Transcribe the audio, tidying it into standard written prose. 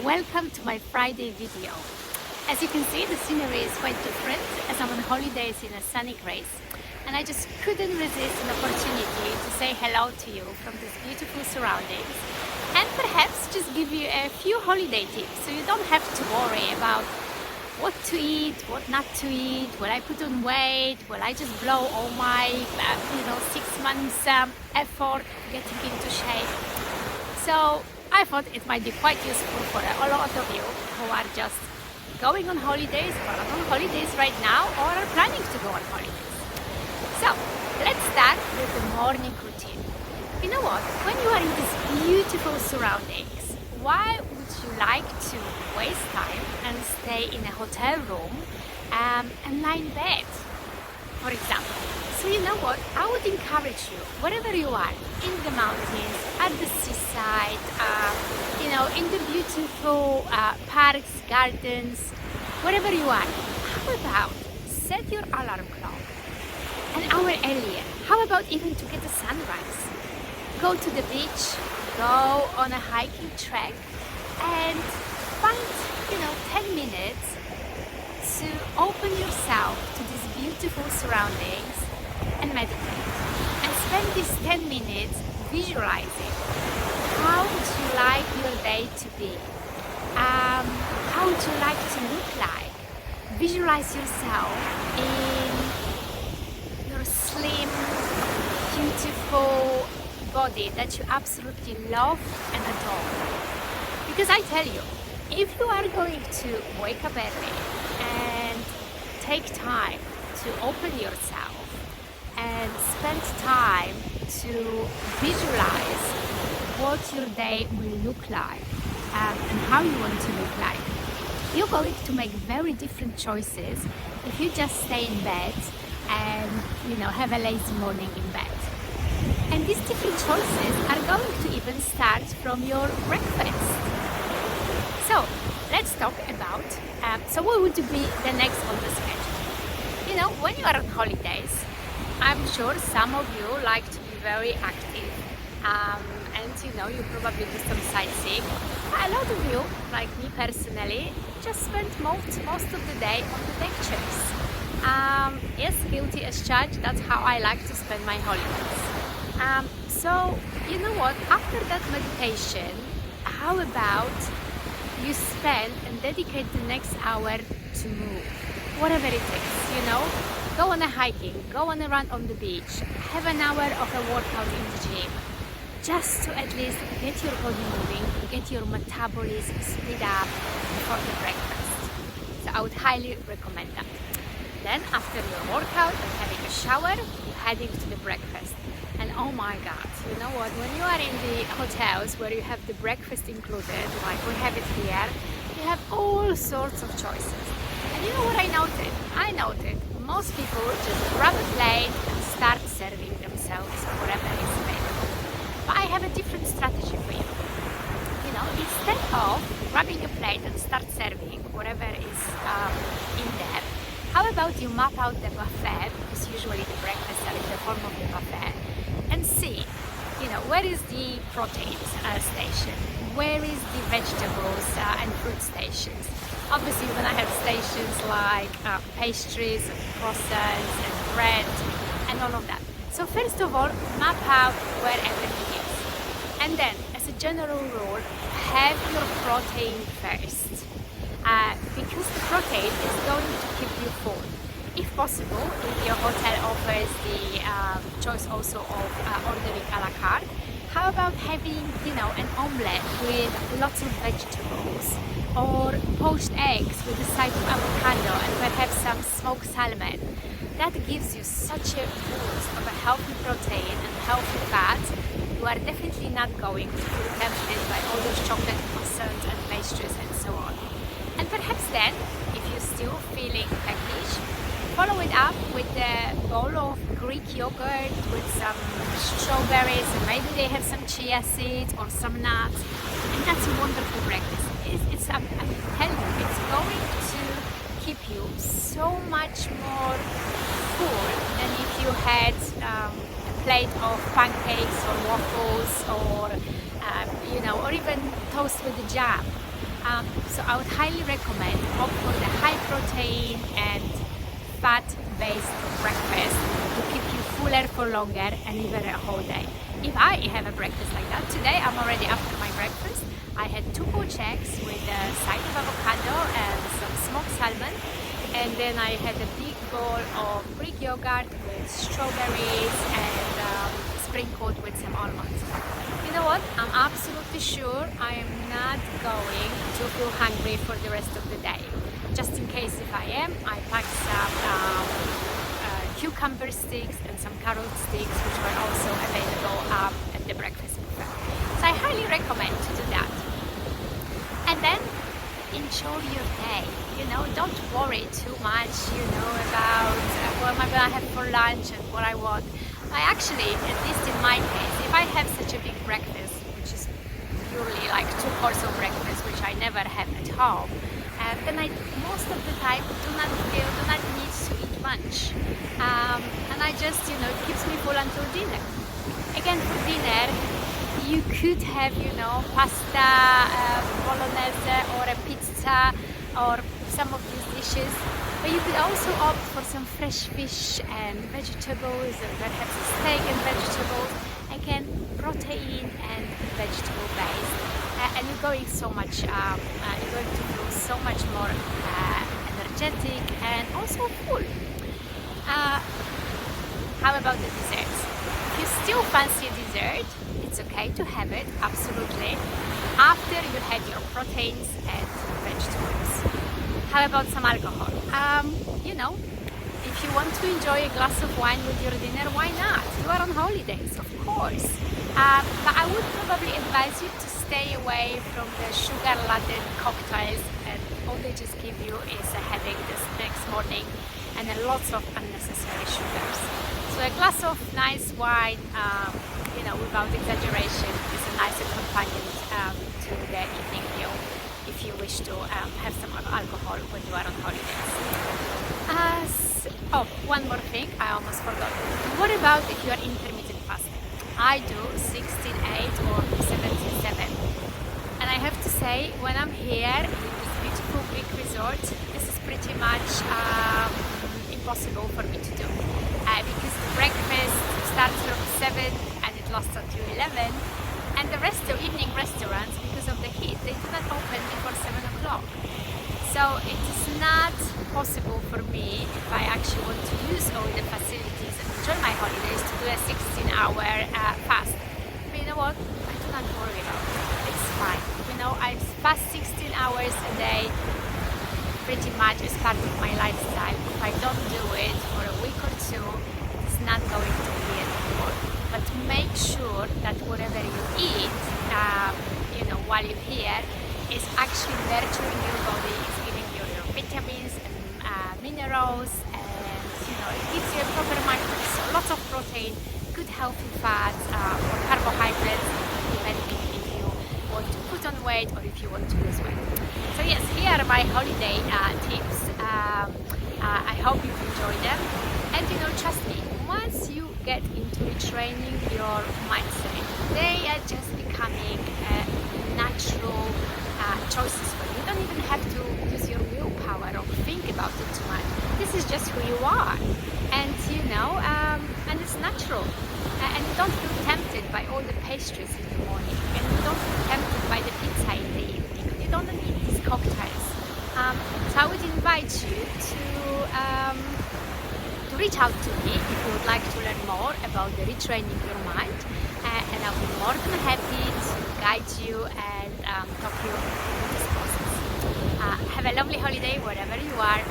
Welcome to my Friday video. As you can see, the scenery is quite different as I'm on holidays in a sunny Greece, and I just couldn't resist an opportunity to say hello to you from these beautiful surroundings and perhaps just give you a few holiday tips so you don't have to worry about what to eat, what not to eat, will I put on weight, will I just blow all my 6 months effort getting into shape. So I thought it might be quite useful for a lot of you who are just going on holidays or are on holidays right now or are planning to go on holidays. So let's start with the morning routine. You know what? When you are in these beautiful surroundings, why would you like to waste time and stay in a hotel room and lie in bed, for example? So you know what? I would encourage you, wherever you are, in the mountains, at the seaside, in the beautiful parks, gardens, wherever you are, how about set your alarm clock an hour earlier? How about even to get a sunrise? Go to the beach, go on a hiking trek, and find 10 minutes to open yourself to these beautiful surroundings and meditate. And spend these 10 minutes visualizing how would you like your day to be, how would you like to look like. Visualize yourself in your slim, beautiful body that you absolutely love and adore. Because I tell you, if you are going to wake up early and take time to open yourself and spend time to visualize what your day will look like and how you want to look like, you're going to make very different choices if you just stay in bed and have a lazy morning in bed. And these different choices are going to even start from your breakfast. So let's talk about so what would be the next on the schedule. When you are on holidays, I'm sure some of you like to be very active, and you probably do some sightseeing. A lot of you, like me personally, just spend most of the day on the deck chairs. Yes, guilty as charged. That's how I like to spend my holidays. So you know what? After that meditation, how about you spend and dedicate the next hour to move, whatever it is. Go on a hiking, go on a run on the beach, have an hour of a workout in the gym, just to at least get your body moving, get your metabolism speed up before the breakfast. So I would highly recommend that. Then after your workout and having a shower, you're heading to the breakfast. And oh my God, you know what? When you are in the hotels where you have the breakfast included, like we have it here, you have all sorts of choices. And you know what I noted? I noted most people just grab a plate and start serving themselves whatever is available. But I have a different strategy for you. Instead of grabbing a plate and start serving whatever is in there, how about you map out the buffet, because usually the breakfasts are in the form of the buffet, and see, where is the protein station, where is the vegetables and fruit stations. Obviously, you're gonna have stations like pastries and croissants and bread and all of that. So first of all, map out where everything is. And then, as a general rule, have your protein first. Because the protein is going to keep you full. If possible, if your hotel offers the choice also of ordering a la carte, how about having, an omelette with lots of vegetables, or poached eggs with a side of avocado and perhaps some smoked salmon? That gives you such a boost of a healthy protein and healthy fat. You are definitely not going to feel tempted by all those chocolate croissants and pastries and so on. And perhaps then, if you're still feeling peckish, follow it up with a bowl of Greek yogurt with some strawberries, and maybe they have some chia seeds or some nuts, and that's a wonderful breakfast. I'm telling you, it's going to keep you so much more full than if you had a plate of pancakes or waffles or or even toast with the jam. So I would highly recommend opt for the high protein and fat-based breakfast to keep you fuller for longer and even a whole day. If I have a breakfast like that, today I'm already after my breakfast. I had 2 poached eggs with a side of avocado and some smoked salmon, and then I had a big bowl of Greek yogurt with strawberries and sprinkled with some almonds. You know what? I'm absolutely sure I am not going to feel hungry for the rest of the day. Just in case if I am, I packed some cucumber sticks and some carrot sticks, which were also available at the breakfast buffet. So I highly recommend to do that. And then enjoy your day. You know, don't worry too much, you know, about what am I gonna have for lunch and what I want. I actually, at least in my case, if I have such a big breakfast, which is purely like 2 courses of breakfast, which I never have at home, then I most of the time do not need to eat lunch, and I just, you know, it keeps me full until dinner. Again, for dinner, you could have, you know, pasta, bolognese, or a pizza, or some of these dishes. But you could also opt for some fresh fish and vegetables, and perhaps a steak and vegetables. Again, protein and vegetable based, and you're going so much. You're going to feel so much more energetic and also full. How about the desserts? If you still fancy a dessert, it's okay to have it, absolutely, after you had your proteins and vegetables. How about some alcohol? You know, if you want to enjoy a glass of wine with your dinner, why not? You are on holidays, of course. But I would probably advise you to stay away from the sugar-laden cocktails, and all they just give you is a headache this next morning and lots of unnecessary sugars. So a glass of nice wine, you know, without exaggeration, is a nicer companion to the evening meal, if you wish to have some alcohol when you are on holidays. Oh, one more thing, I almost forgot. What about if you are intermittent fasting? I do 16/8 or 17/7. And I have to say, when I'm here in this beautiful Greek resort, this is pretty much impossible for me to do. Because the breakfast starts from 7 and it lasts until 11. And the evening restaurants, because of the heat, they do not open before 7 o'clock. So it is not possible for me, if I actually want to use all the facilities and enjoy my holidays, to do a 16-hour fast. But you know what? I do not worry about it. It's fine. You know, I fast 16 hours a day pretty much as part of my lifestyle. If I don't do it for a week or 2, it's not going to be anymore. But make sure that whatever you eat, you know, while you're here, is actually nurturing your body, it's giving you your vitamins and minerals, and you know, it gives you a proper macros. So lots of protein, good healthy fats, or carbohydrates, depending if you want to put on weight or if you want to lose weight. So yes, here are my holiday tips. I hope you enjoy them, and you know, trust me, once you get into retraining your mindset, they are just becoming natural choices for you. You don't even have to use your willpower or think about it too much. This is just who you are, and you know, and it's natural. And you don't feel tempted by all the pastries in the morning, and you don't feel tempted by the pizza in the evening. You don't need these cocktails. So I would invite you to reach out to me if you would like to learn more about the retraining your mind, and I'll be more than happy to guide you and talk you through this process. Have a lovely holiday wherever you are.